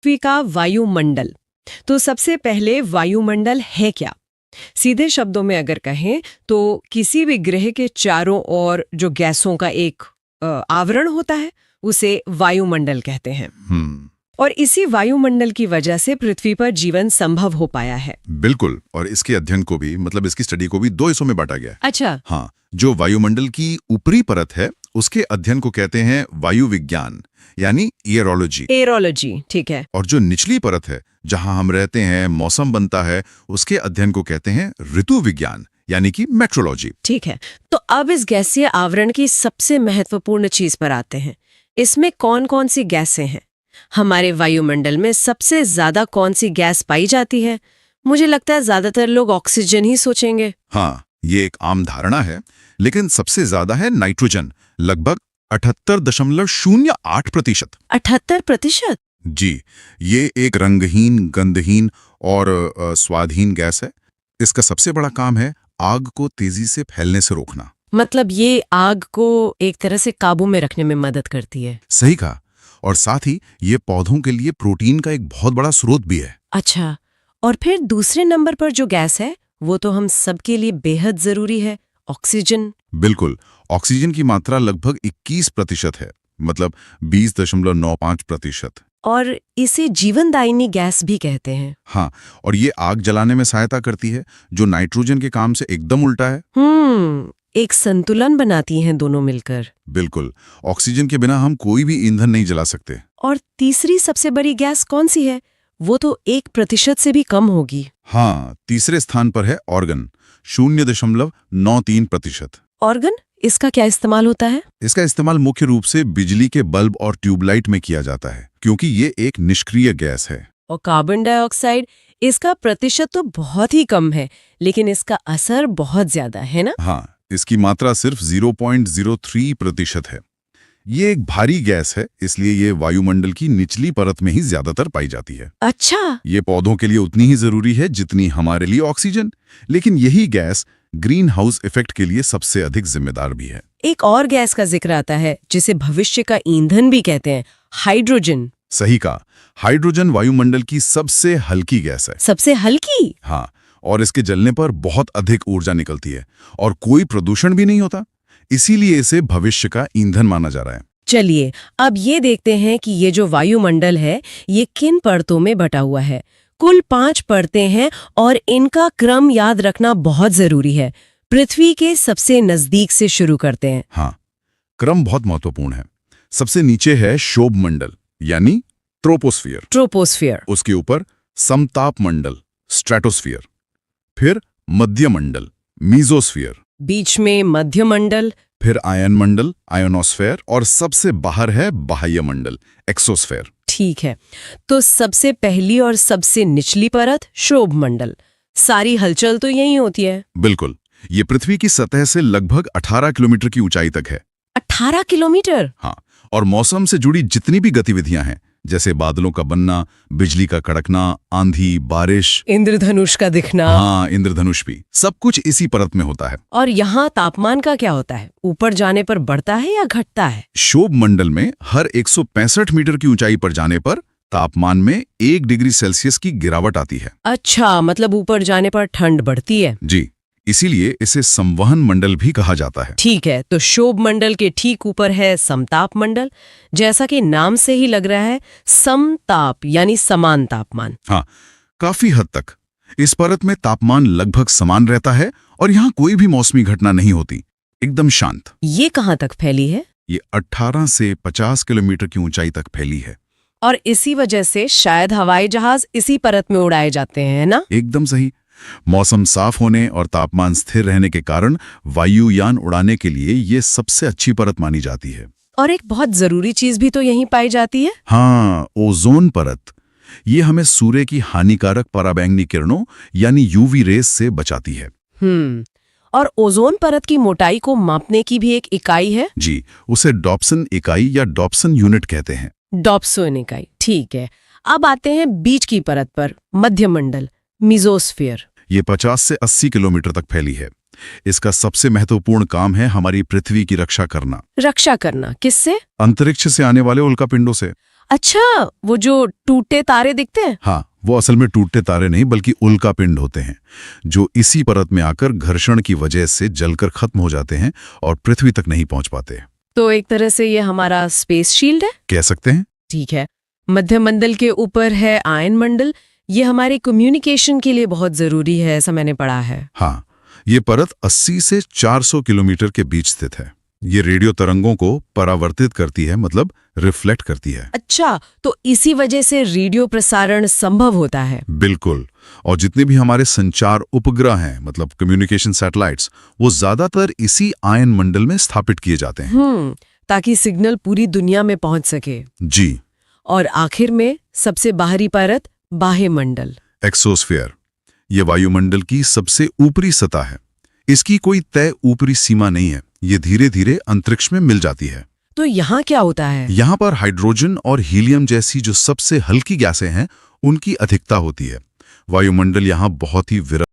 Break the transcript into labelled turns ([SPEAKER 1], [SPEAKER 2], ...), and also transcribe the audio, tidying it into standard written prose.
[SPEAKER 1] पृथ्वी का वायुमंडल। तो सबसे पहले वायुमंडल है क्या? सीधे शब्दों में अगर कहें तो किसी भी ग्रह के चारों ओर जो गैसों का एक आवरण होता है उसे वायुमंडल कहते हैं। और इसी वायुमंडल की वजह से पृथ्वी पर जीवन संभव हो पाया है।
[SPEAKER 2] बिल्कुल, और इसके अध्ययन को भी मतलब इसकी स्टडी को भी 2 हिस्सों में बांटा गया है।
[SPEAKER 1] अच्छा।
[SPEAKER 2] हाँ, जो वायुमंडल की ऊपरी परत है उसके अध्ययन को कहते हैं वायु विज्ञान यानी एयरोलॉजी।
[SPEAKER 1] एयरोलॉजी, ठीक है।
[SPEAKER 2] और जो निचली परत है जहां हम रहते हैं, मौसम बनता है, उसके अध्ययन को कहते हैं ऋतु विज्ञान यानी कि मेट्रोलॉजी।
[SPEAKER 1] ठीक है, तो अब इस गैसीय आवरण की सबसे महत्वपूर्ण चीज पर आते हैं। इसमें कौन कौन सी गैसें हैं? हमारे वायुमंडल में सबसे ज्यादा कौन सी गैस पाई जाती है? मुझे लगता है ज्यादातर लोग ऑक्सीजन ही सोचेंगे।
[SPEAKER 2] हाँ, ये एक आम धारणा है, लेकिन सबसे ज्यादा है नाइट्रोजन, लगभग 78.08%।
[SPEAKER 1] 78%?
[SPEAKER 2] जी, ये एक रंगहीन, गंधहीन और स्वादहीन गैस है। इसका सबसे बड़ा काम है आग को तेजी से फैलने से रोकना।
[SPEAKER 1] मतलब ये आग को एक तरह से काबू में रखने में मदद करती है।
[SPEAKER 2] सही कहा। और साथ ही ये पौधों के लिए प्रोटीन का एक बहुत बड़ा स्रोत भी है।
[SPEAKER 1] अच्छा, और फिर दूसरे नंबर पर जो गैस है वो तो हम सबके लिए बेहद जरूरी है, ऑक्सीजन।
[SPEAKER 2] बिल्कुल, ऑक्सीजन की मात्रा लगभग 21% है, मतलब 20.95%।
[SPEAKER 1] और इसे जीवनदायिनी गैस भी कहते हैं।
[SPEAKER 2] हाँ, और ये आग जलाने में सहायता करती है, जो नाइट्रोजन के काम से एकदम उल्टा है।
[SPEAKER 1] एक संतुलन बनाती हैं दोनों मिलकर।
[SPEAKER 2] बिल्कुल, ऑक्सीजन के बिना हम कोई भी ईंधन नहीं जला सकते।
[SPEAKER 1] और तीसरी सबसे बड़ी गैस कौन सी है? वो तो 1% से भी कम होगी।
[SPEAKER 2] हाँ, तीसरे स्थान पर है ऑर्गन, 0.93%।
[SPEAKER 1] ऑर्गन, इसका क्या इस्तेमाल होता है?
[SPEAKER 2] इसका इस्तेमाल मुख्य रूप से बिजली के बल्ब और ट्यूबलाइट में किया जाता है, क्योंकि ये एक निष्क्रिय गैस है।
[SPEAKER 1] और कार्बन डाइऑक्साइड, इसका प्रतिशत तो बहुत ही कम है, लेकिन इसका असर बहुत ज्यादा है ना?
[SPEAKER 2] हाँ, इसकी मात्रा सिर्फ 0.03% है। ये एक भारी गैस है, इसलिए ये वायुमंडल की निचली परत में ही ज्यादातर पाई जाती है।
[SPEAKER 1] अच्छा।
[SPEAKER 2] ये पौधों के लिए उतनी ही जरूरी है जितनी हमारे लिए ऑक्सीजन, लेकिन यही गैस ग्रीन हाउस इफेक्ट के लिए सबसे अधिक जिम्मेदार भी है।
[SPEAKER 1] एक और गैस का जिक्र आता है जिसे भविष्य का ईंधन भी कहते हैं, हाइड्रोजन।
[SPEAKER 2] सही कहा, हाइड्रोजन वायुमंडल की सबसे हल्की गैस है।
[SPEAKER 1] सबसे हल्की?
[SPEAKER 2] हाँ, और इसके जलने पर बहुत अधिक ऊर्जा निकलती है और कोई प्रदूषण भी नहीं होता, इसीलिए इसे भविष्य का ईंधन माना जा रहा है।
[SPEAKER 1] चलिए, अब ये देखते हैं कि ये जो वायुमंडल है ये किन परतों में बटा हुआ है। कुल 5 परतें हैं और इनका क्रम याद रखना बहुत जरूरी है। पृथ्वी के सबसे नजदीक से शुरू करते हैं।
[SPEAKER 2] हाँ, क्रम बहुत महत्वपूर्ण है। सबसे नीचे है शोभ मंडल यानी ट्रोपोस्फियर।
[SPEAKER 1] ट्रोपोस्फियर।
[SPEAKER 2] उसके ऊपर समताप मंडल, स्ट्रेटोस्फियर। फिर मध्य मंडल, मीजोस्फियर।
[SPEAKER 1] बीच में मध्य मंडल।
[SPEAKER 2] फिर आयन मंडल, आयोनोस्फेयर, और सबसे बाहर है बाह्य मंडल, एक्सोस्फेयर।
[SPEAKER 1] ठीक है, तो सबसे पहली और सबसे निचली परत शोभ मंडल। सारी हलचल तो यही होती है।
[SPEAKER 2] बिल्कुल, ये पृथ्वी की सतह से लगभग 18 किलोमीटर की ऊंचाई तक है।
[SPEAKER 1] 18 किलोमीटर?
[SPEAKER 2] हाँ, और मौसम से जुड़ी जितनी भी गतिविधियां हैं, जैसे बादलों का बनना, बिजली का कड़कना, आंधी, बारिश,
[SPEAKER 1] इंद्रधनुष का दिखना।
[SPEAKER 2] हाँ, इंद्रधनुष भी, सब कुछ इसी परत में होता है।
[SPEAKER 1] और यहाँ तापमान का क्या होता है? ऊपर जाने पर बढ़ता है या घटता है?
[SPEAKER 2] शोभ मंडल में हर 165 मीटर की ऊंचाई पर जाने पर तापमान में 1 डिग्री सेल्सियस की गिरावट आती है।
[SPEAKER 1] अच्छा, मतलब ऊपर जाने पर ठंड बढ़ती है।
[SPEAKER 2] जी, इसीलिए इसे संवहन मंडल भी कहा जाता है।
[SPEAKER 1] ठीक है, तो शोभ मंडल के ठीक ऊपर है समताप मंडल। जैसा कि नाम से ही लग रहा है, समताप यानी समान तापमान।
[SPEAKER 2] हाँ, काफी हद तक इस परत में तापमान लगभग समान रहता है और यहाँ कोई भी मौसमी घटना नहीं होती, एकदम शांत।
[SPEAKER 1] ये कहाँ तक फैली है?
[SPEAKER 2] ये 18 से 50 किलोमीटर की ऊंचाई तक फैली है।
[SPEAKER 1] और इसी वजह से शायद हवाई जहाज इसी परत में उड़ाए जाते हैं ना?
[SPEAKER 2] एकदम सही। मौसम साफ होने और तापमान स्थिर रहने के कारण वायुयान उड़ाने के लिए ये सबसे अच्छी परत मानी जाती है।
[SPEAKER 1] और एक बहुत जरूरी चीज भी तो यहीं पाई जाती है।
[SPEAKER 2] हाँ, ओजोन परत। ये हमें सूर्य की हानिकारक पराबैंगनी किरणों यानी यूवी रेस से बचाती है।
[SPEAKER 1] और ओजोन परत की मोटाई को मापने की भी एक इकाई है।
[SPEAKER 2] जी, उसे डॉप्सन इकाई या डॉप्सन यूनिट कहते हैं।
[SPEAKER 1] डॉप्सन इकाई, ठीक है। अब आते हैं बीच की परत पर, मध्य मंडल, मीजोस्फीयर।
[SPEAKER 2] ये 50 से 80 किलोमीटर तक फैली है। इसका सबसे महत्वपूर्ण काम है हमारी पृथ्वी की रक्षा करना।
[SPEAKER 1] रक्षा करना किससे?
[SPEAKER 2] अंतरिक्ष से आने वाले उल्कापिंडों से।
[SPEAKER 1] अच्छा, वो जो टूटे तारे दिखते हैं?
[SPEAKER 2] हाँ, वो असल में टूटते तारे नहीं बल्कि उल्का पिंड होते हैं, जो इसी परत में आकर घर्षण की वजह से जलकर खत्म हो जाते हैं और पृथ्वी तक नहीं पहुंच पाते।
[SPEAKER 1] तो एक तरह से ये हमारा स्पेस शील्ड है?
[SPEAKER 2] कह सकते हैं।
[SPEAKER 1] ठीक है। मध्य मंडल के ऊपर है आयन मंडल। ये हमारे कम्युनिकेशन के लिए बहुत जरूरी है, ऐसा मैंने पढ़ा है।
[SPEAKER 2] हाँ, ये परत 80 से 400 किलोमीटर के बीच स्थित है। ये रेडियो तरंगों को परावर्तित करती है, मतलब रिफ्लेक्ट करती है।
[SPEAKER 1] अच्छा, तो इसी वजह से रेडियो प्रसारण संभव होता है।
[SPEAKER 2] बिल्कुल। और जितने भी हमारे संचार उपग्रह हैं, मतलब कम्युनिकेशन सैटेलाइट्स, वो ज्यादातर इसी आयन मंडल में स्थापित किए जाते हैं।
[SPEAKER 1] ताकि सिग्नल पूरी दुनिया में पहुंच सके।
[SPEAKER 2] जी।
[SPEAKER 1] और आखिर में सबसे बाहरी परत बाह्य मंडल,
[SPEAKER 2] एक्सोस्फीयर। ये वायुमंडल की सबसे ऊपरी सतह है। इसकी कोई तय ऊपरी सीमा नहीं है, ये धीरे धीरे अंतरिक्ष में मिल जाती है।
[SPEAKER 1] तो यहाँ क्या होता है?
[SPEAKER 2] यहाँ पर हाइड्रोजन और हीलियम जैसी जो सबसे हल्की गैसें हैं, उनकी अधिकता होती है। वायुमंडल यहाँ बहुत ही विरल